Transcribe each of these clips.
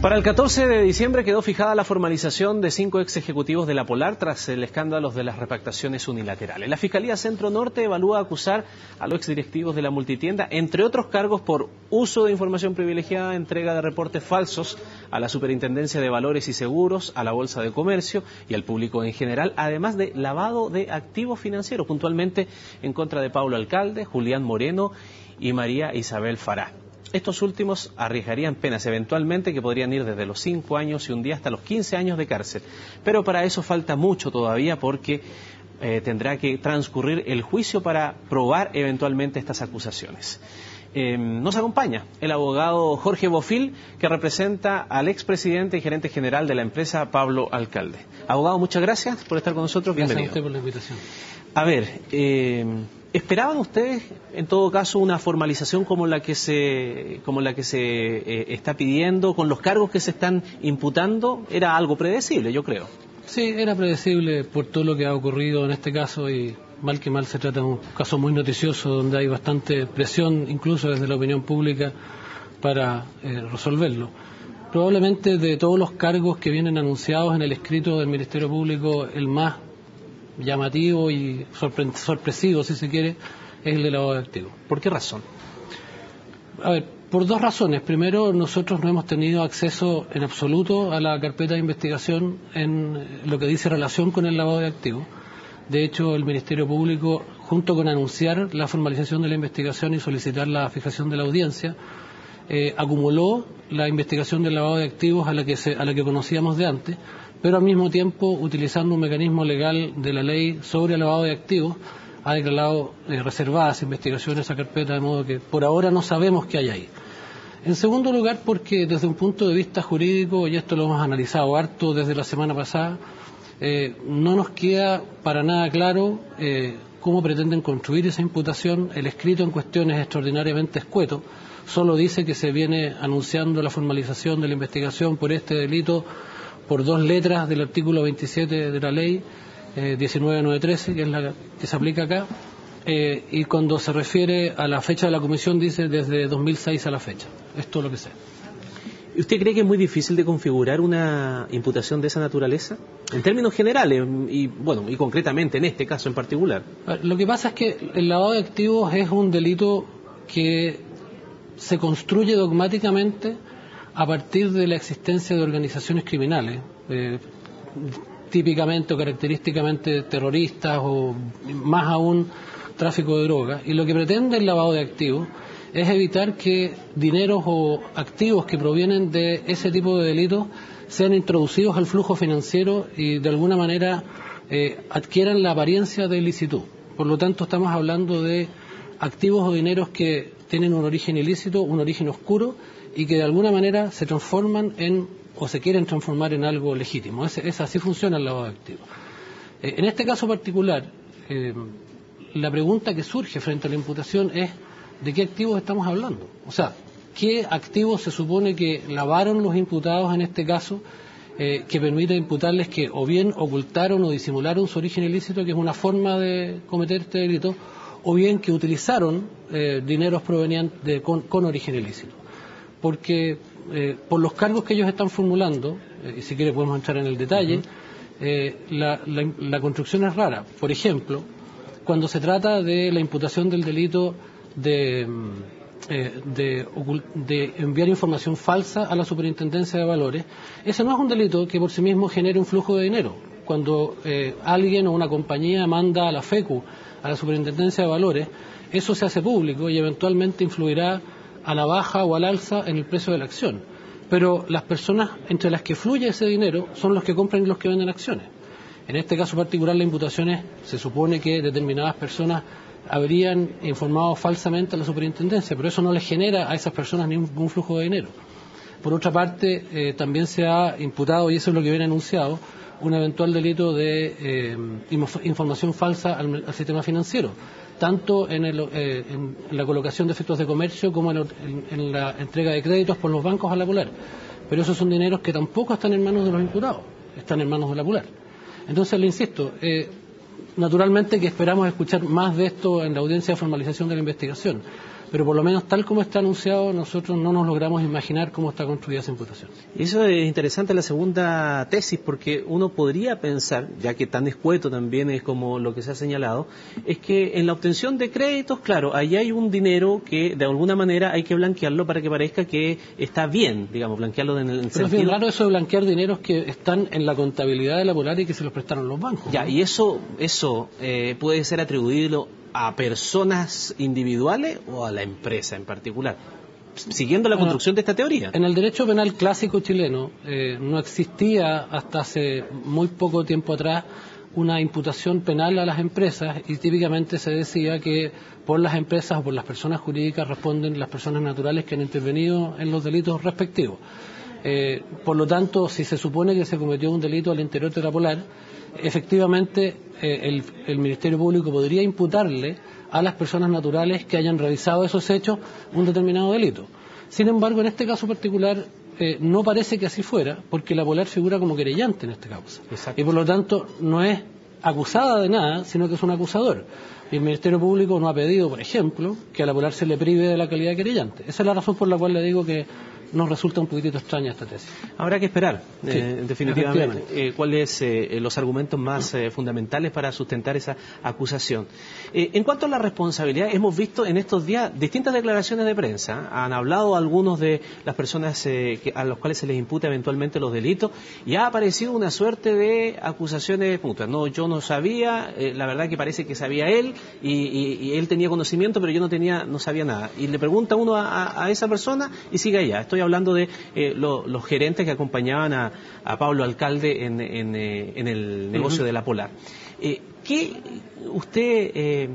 Para el 14 de diciembre quedó fijada la formalización de 5 ex ejecutivos de la Polar tras el escándalo de las repactaciones unilaterales. La Fiscalía Centro Norte evalúa acusar a los exdirectivos de la multitienda, entre otros cargos, por uso de información privilegiada, entrega de reportes falsos a la Superintendencia de Valores y Seguros, a la Bolsa de Comercio y al público en general, además de lavado de activos financieros, puntualmente en contra de Pablo Alcalde, Julián Moreno y María Isabel Fará. Estos últimos arriesgarían penas eventualmente que podrían ir desde los 5 años y un día hasta los 15 años de cárcel. Pero para eso falta mucho todavía, porque tendrá que transcurrir el juicio para probar eventualmente estas acusaciones. Nos acompaña el abogado Jorge Bofill, que representa al expresidente y gerente general de la empresa Pablo Alcalde. Abogado, muchas gracias por estar con nosotros. Bienvenido. Gracias a usted por la invitación. A ver, ¿esperaban ustedes, en todo caso, una formalización como la que se está pidiendo, con los cargos que se están imputando? Era algo predecible, yo creo. Sí, era predecible por todo lo que ha ocurrido en este caso, y mal que mal se trata de un caso muy noticioso donde hay bastante presión, incluso desde la opinión pública, para resolverlo. Probablemente de todos los cargos que vienen anunciados en el escrito del Ministerio Público, el más llamativo y sorpresivo, si se quiere, es el de lavado de activos. ¿Por qué razón? A ver, por dos razones. Primero, nosotros no hemos tenido acceso en absoluto a la carpeta de investigación en lo que dice relación con el lavado de activos. De hecho, el Ministerio Público, junto con anunciar la formalización de la investigación y solicitar la fijación de la audiencia, acumuló la investigación del lavado de activos a la que conocíamos de antes, pero al mismo tiempo, utilizando un mecanismo legal de la ley sobre el lavado de activos, ha declarado reservadas investigaciones a esa carpeta, de modo que por ahora no sabemos qué hay ahí. En segundo lugar, porque desde un punto de vista jurídico, y esto lo hemos analizado harto desde la semana pasada, no nos queda para nada claro cómo pretenden construir esa imputación. El escrito en cuestión es extraordinariamente escueto, solo dice que se viene anunciando la formalización de la investigación por este delito por 2 letras del artículo 27 de la ley 19913, que es la que se aplica acá, y cuando se refiere a la fecha de la comisión dice desde 2006 a la fecha. Es todo lo que sé. ¿Usted cree que es muy difícil de configurar una imputación de esa naturaleza? En términos generales, y concretamente en este caso en particular. Lo que pasa es que el lavado de activos es un delito que se construye dogmáticamente a partir de la existencia de organizaciones criminales, típicamente o característicamente terroristas, o más aún tráfico de drogas, y lo que pretende el lavado de activos es evitar que dineros o activos que provienen de ese tipo de delitos sean introducidos al flujo financiero y de alguna manera adquieran la apariencia de ilicitud. Por lo tanto, estamos hablando de activos o dineros que tienen un origen ilícito, un origen oscuro, y que de alguna manera se transforman o se quieren transformar en algo legítimo. Así funciona el lavado de activos. En este caso particular, la pregunta que surge frente a la imputación es ¿de qué activos estamos hablando? O sea, ¿qué activos se supone que lavaron los imputados en este caso, que permite imputarles que o bien ocultaron o disimularon su origen ilícito, que es una forma de cometer este delito, o bien que utilizaron dineros provenientes con origen ilícito? Porque por los cargos que ellos están formulando, y si quiere podemos entrar en el detalle, la construcción es rara. Por ejemplo, cuando se trata de la imputación del delito de enviar información falsa a la Superintendencia de Valores, ese no es un delito que por sí mismo genere un flujo de dinero. Cuando alguien o una compañía manda a la FECU, a la Superintendencia de Valores, eso se hace público y eventualmente influirá a la baja o al alza en el precio de la acción. Pero las personas entre las que fluye ese dinero son los que compran y los que venden acciones. En este caso particular, la imputación se supone que determinadas personas habrían informado falsamente a la superintendencia, pero eso no les genera a esas personas ningún flujo de dinero. Por otra parte, también se ha imputado, y eso es lo que viene anunciado, un eventual delito de información falsa al sistema financiero, tanto en la colocación de efectos de comercio como en la entrega de créditos por los bancos a la Polar. Pero esos son dineros que tampoco están en manos de los imputados, están en manos de la Polar. Entonces, le insisto, naturalmente que esperamos escuchar más de esto en la audiencia de formalización de la investigación, pero por lo menos tal como está anunciado, nosotros no nos logramos imaginar cómo está construida esa imputación. Y eso es interesante la segunda tesis, porque uno podría pensar, ya que tan escueto también es como lo que se ha señalado, es que en la obtención de créditos, claro, ahí hay un dinero que de alguna manera hay que blanquearlo para que parezca que está bien, digamos, blanquearlo en el Pero sentido... es bien raro eso de blanquear dineros que están en la contabilidad de la Polar y que se los prestaron los bancos. Ya, ¿no? Y eso puede ser atribuido a personas individuales o a la empresa en particular, siguiendo la construcción de esta teoría. En el derecho penal clásico chileno no existía hasta hace muy poco tiempo atrás una imputación penal a las empresas y típicamente se decía que por las empresas o por las personas jurídicas responden las personas naturales que han intervenido en los delitos respectivos. Por lo tanto, si se supone que se cometió un delito al interior de la Polar, efectivamente el Ministerio Público podría imputarle a las personas naturales que hayan realizado esos hechos un determinado delito. Sin embargo, en este caso particular no parece que así fuera, porque la Polar figura como querellante en esta causa. Exacto. Y por lo tanto no es acusada de nada, sino que es un acusador. Y el Ministerio Público no ha pedido, por ejemplo, que a la Polar se le prive de la calidad de querellante. Esa es la razón por la cual le digo que nos resulta un poquitito extraña esta tesis. Habrá que esperar, sí, definitivamente, cuáles los argumentos más fundamentales para sustentar esa acusación. En cuanto a la responsabilidad, hemos visto en estos días distintas declaraciones de prensa. Han hablado algunos de las personas a los cuales se les imputa eventualmente los delitos y ha aparecido una suerte de acusaciones mutuas. No, yo no sabía, la verdad que parece que sabía él y él tenía conocimiento, pero yo no sabía nada. Y le pregunta uno a esa persona y sigue allá. Estoy hablando de los gerentes que acompañaban a Pablo Alcalde en el negocio de la Polar. ¿Qué usted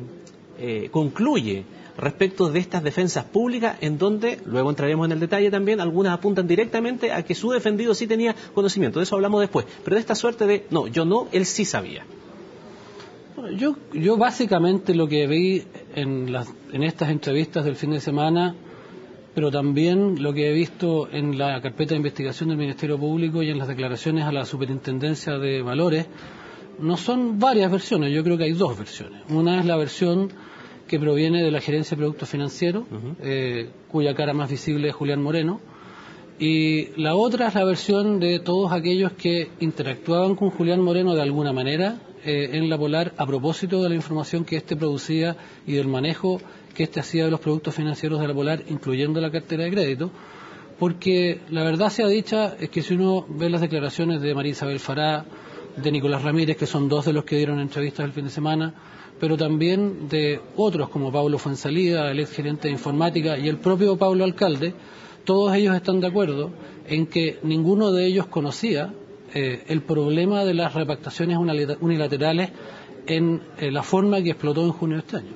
concluye respecto de estas defensas públicas en donde, luego entraremos en el detalle también, algunas apuntan directamente a que su defendido sí tenía conocimiento? De eso hablamos después. Pero de esta suerte de, no, yo no, él sí sabía. Bueno, yo básicamente lo que vi en estas entrevistas del fin de semana, pero también lo que he visto en la carpeta de investigación del Ministerio Público y en las declaraciones a la Superintendencia de Valores, no son varias versiones, yo creo que hay dos versiones. Una es la versión que proviene de la Gerencia de Productos Financieros, cuya cara más visible es Julián Moreno, y la otra es la versión de todos aquellos que interactuaban con Julián Moreno de alguna manera en la Polar a propósito de la información que éste producía y del manejo que éste hacía de los productos financieros de la Polar, incluyendo la cartera de crédito, porque la verdad sea dicha es que si uno ve las declaraciones de María Isabel Fará, de Nicolás Ramírez, que son dos de los que dieron entrevistas el fin de semana, pero también de otros como Pablo Fuensalida, el ex gerente de informática, y el propio Pablo Alcalde, todos ellos están de acuerdo en que ninguno de ellos conocía el problema de las repactaciones unilaterales en la forma que explotó en junio de este año.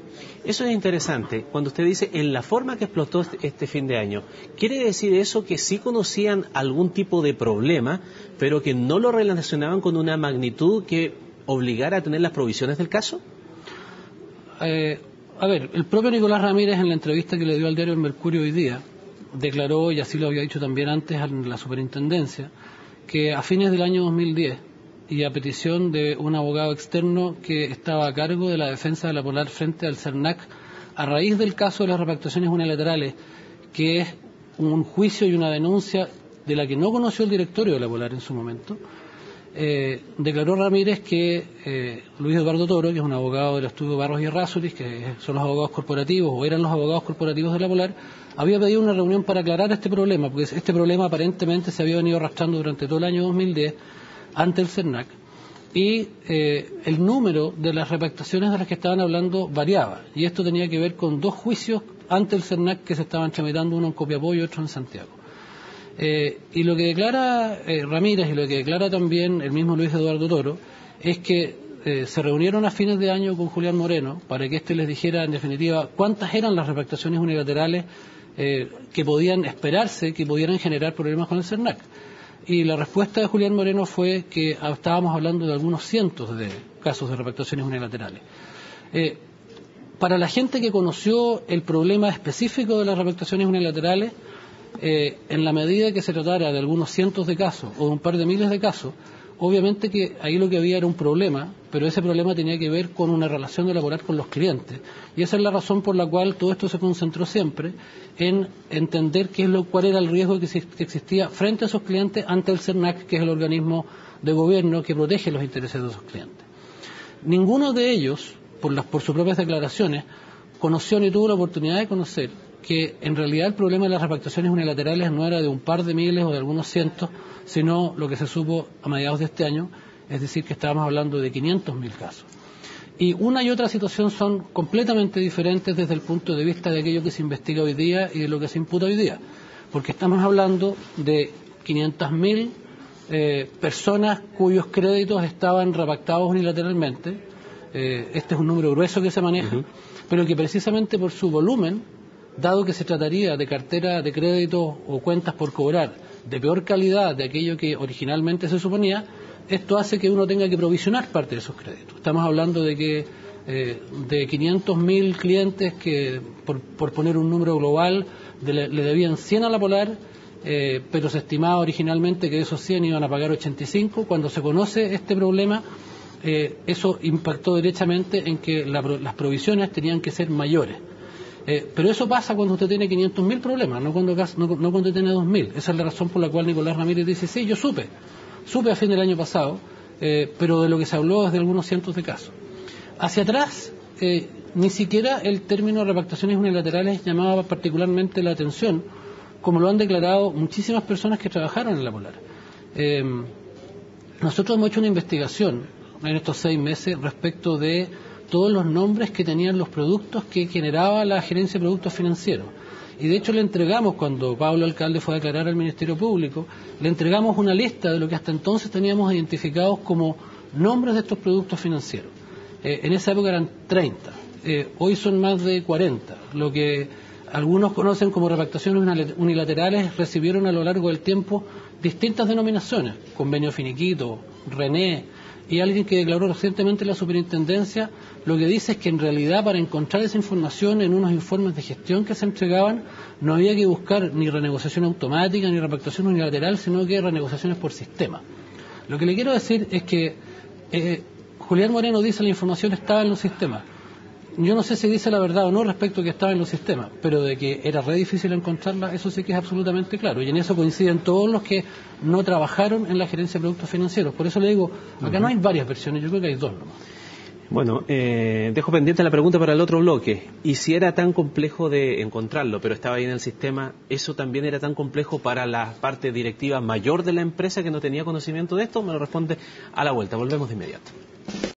Eso es interesante, cuando usted dice en la forma que explotó este fin de año. ¿Quiere decir eso que sí conocían algún tipo de problema, pero que no lo relacionaban con una magnitud que obligara a tener las provisiones del caso? A ver, el propio Nicolás Ramírez en la entrevista que le dio al diario El Mercurio hoy día declaró, y así lo había dicho también antes en la superintendencia, que a fines del año 2010 y a petición de un abogado externo que estaba a cargo de la defensa de la Polar frente al CERNAC, a raíz del caso de las repactaciones unilaterales, que es un juicio y una denuncia de la que no conoció el directorio de la Polar en su momento, declaró Ramírez que Luis Eduardo Toro, que es un abogado del estudio Barros y Errázuriz, que son los abogados corporativos o eran los abogados corporativos de la Polar, había pedido una reunión para aclarar este problema, porque este problema aparentemente se había venido arrastrando durante todo el año 2010 ante el CERNAC, y el número de las repactaciones de las que estaban hablando variaba, y esto tenía que ver con dos juicios ante el CERNAC que se estaban tramitando, uno en Copiapó y otro en Santiago. Y lo que declara Ramírez y lo que declara también el mismo Luis Eduardo Toro es que se reunieron a fines de año con Julián Moreno para que éste les dijera en definitiva cuántas eran las repactaciones unilaterales que podían esperarse que pudieran generar problemas con el CERNAC. Y la respuesta de Julián Moreno fue que estábamos hablando de algunos cientos de casos de repactaciones unilaterales. Para la gente que conoció el problema específico de las repactaciones unilaterales, en la medida que se tratara de algunos cientos de casos o de un par de miles de casos, obviamente que ahí lo que había era un problema, pero ese problema tenía que ver con una relación de la Polar con los clientes. Y esa es la razón por la cual todo esto se concentró siempre en entender cuál era el riesgo que existía frente a esos clientes ante el CERNAC, que es el organismo de gobierno que protege los intereses de esos clientes. Ninguno de ellos, por sus propias declaraciones, conoció ni tuvo la oportunidad de conocer que en realidad el problema de las repactaciones unilaterales no era de un par de miles o de algunos cientos, sino lo que se supo a mediados de este año, es decir, que estábamos hablando de 500.000 casos. Y una y otra situación son completamente diferentes desde el punto de vista de aquello que se investiga hoy día y de lo que se imputa hoy día, porque estamos hablando de 500.000 personas cuyos créditos estaban repactados unilateralmente. Este es un número grueso que se maneja, pero que precisamente por su volumen, dado que se trataría de cartera de crédito o cuentas por cobrar de peor calidad de aquello que originalmente se suponía, esto hace que uno tenga que provisionar parte de esos créditos. Estamos hablando de que de 500.000 clientes que, por poner un número global, le debían 100 a la Polar, pero se estimaba originalmente que de esos 100 iban a pagar 85. Cuando se conoce este problema, eso impactó derechamente en que las provisiones tenían que ser mayores. Pero eso pasa cuando usted tiene 500.000 problemas, no cuando tiene 2.000. Esa es la razón por la cual Nicolás Ramírez dice, sí, yo supe a fin del año pasado, pero de lo que se habló es de algunos cientos de casos. Hacia atrás, ni siquiera el término repactaciones unilaterales llamaba particularmente la atención, como lo han declarado muchísimas personas que trabajaron en la Polar. Nosotros hemos hecho una investigación en estos 6 meses respecto de todos los nombres que tenían los productos que generaba la Gerencia de Productos Financieros. Y de hecho le entregamos, cuando Pablo Alcalde fue a declarar al Ministerio Público, le entregamos una lista de lo que hasta entonces teníamos identificados como nombres de estos productos financieros. En esa época eran 30, hoy son más de 40. Lo que algunos conocen como repactaciones unilaterales recibieron a lo largo del tiempo distintas denominaciones: Convenio Finiquito, René, y alguien que declaró recientemente en la superintendencia lo que dice es que en realidad para encontrar esa información en unos informes de gestión que se entregaban no había que buscar ni renegociación automática ni repactación unilateral, sino que renegociaciones por sistema. Lo que le quiero decir es que Julián Moreno dice la información estaba en los sistemas. Yo no sé si dice la verdad o no respecto a que estaba en los sistemas, pero de que era re difícil encontrarla, eso sí que es absolutamente claro. Y en eso coinciden todos los que no trabajaron en la Gerencia de Productos Financieros. Por eso le digo, acá no hay varias versiones, yo creo que hay 2 nomás. Bueno, dejo pendiente la pregunta para el otro bloque. Y si era tan complejo de encontrarlo, pero estaba ahí en el sistema, ¿eso también era tan complejo para la parte directiva mayor de la empresa que no tenía conocimiento de esto? Me lo responde a la vuelta. Volvemos de inmediato.